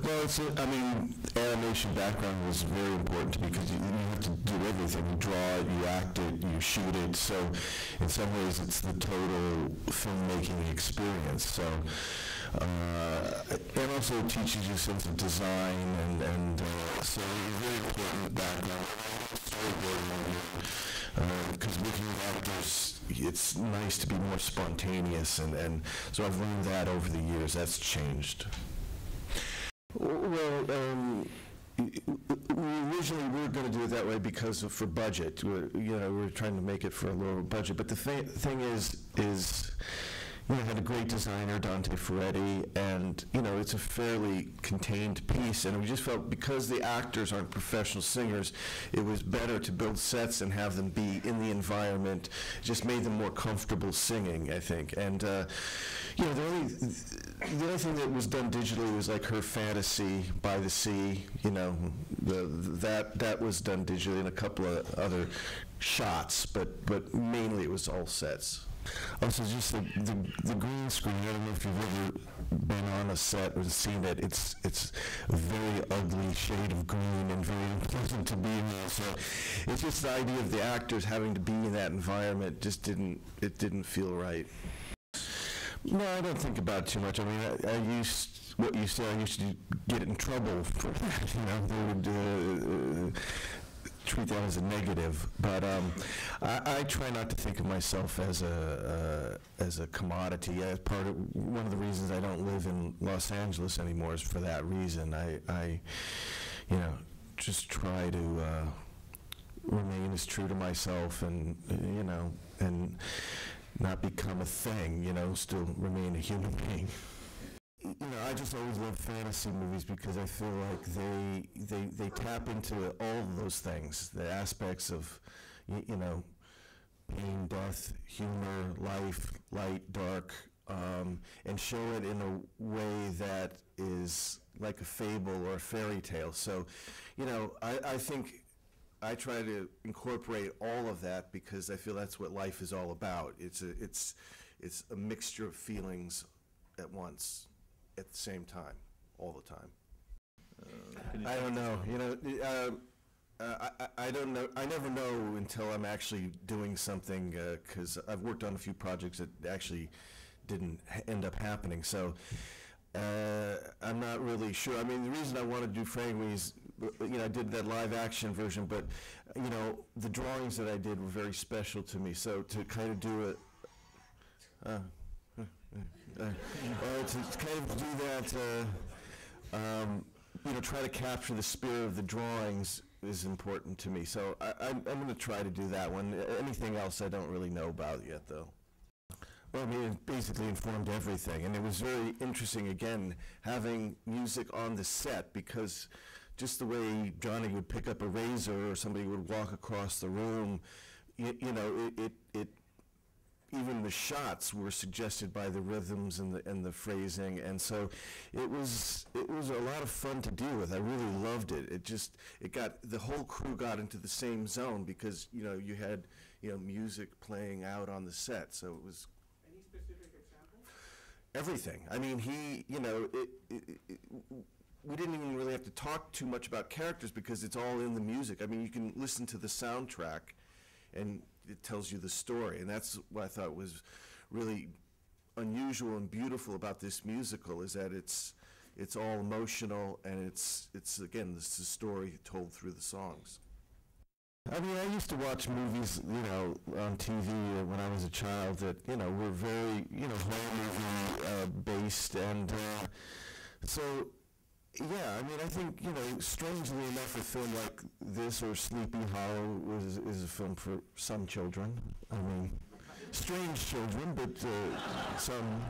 Well, I mean, animation background was very important to me because you have to do everything. You draw it, you act it, you shoot it. So in some ways it's the total filmmaking experience. So, and also it teaches you a sense of design and so very important background. Because working with actors, it's nice to be more spontaneous, and so I've learned that over the years. That's changed. Well, originally we were going to do it that way because for budget. We're trying to make it for a lower budget. But the thing is I had a great designer, Dante Ferretti, and it's a fairly contained piece, and we just felt because the actors aren't professional singers, it was better to build sets and have them be in the environment. It just made them more comfortable singing, I think. And the only thing that was done digitally was like Her Fantasy by the Sea. That was done digitally, and a couple of other shots, but mainly it was all sets. Also, just the green screen. I don't know if you've ever been on a set or seen it. It's a very ugly shade of green and very unpleasant to be in. So it's just the idea of the actors having to be in that environment just didn't feel right. No, I don't think about it too much. I mean, I used to get in trouble for that. They would treat that as a negative, but I try not to think of myself as a commodity. One of the reasons I don't live in Los Angeles anymore is for that reason. I just try to remain as true to myself, and and not become a thing. Still remain a human being. I just always love fantasy movies because I feel like they tap into all of those things, the aspects of, pain, death, humor, life, light, dark, and show it in a way that is like a fable or a fairy tale. So, I think I try to incorporate all of that because I feel that's what life is all about. It's a mixture of feelings at once. At the same time, all the time. I don't know. I don't know. I never know until I'm actually doing something because I've worked on a few projects that actually didn't end up happening. So I'm not really sure. I mean, the reason I wanted to do Frame is, I did that live action version, but the drawings that I did were very special to me. So to kind of do it. To kind of do that, try to capture the spirit of the drawings is important to me. So I'm going to try to do that one. Anything else I don't really know about yet, though. Well, I mean, it basically informed everything, and it was very interesting, again, having music on the set, because just the way Johnny would pick up a razor or somebody would walk across the room, even the shots were suggested by the rhythms and the phrasing, and so it was a lot of fun to deal with. I really loved it. The whole crew got into the same zone because you had music playing out on the set, so it was. Any specific examples? Everything. I mean, we didn't even really have to talk too much about characters because it's all in the music. I mean, you can listen to the soundtrack, and it tells you the story, and that's what I thought was really unusual and beautiful about this musical, is that it's all emotional, and it's again, this is a story told through the songs. I mean, I used to watch movies, on TV when I was a child that, were very, horror movie based, and so. Yeah, I mean, I think, strangely enough, a film like this or Sleepy Hollow is a film for some children. I mean, strange children, but some.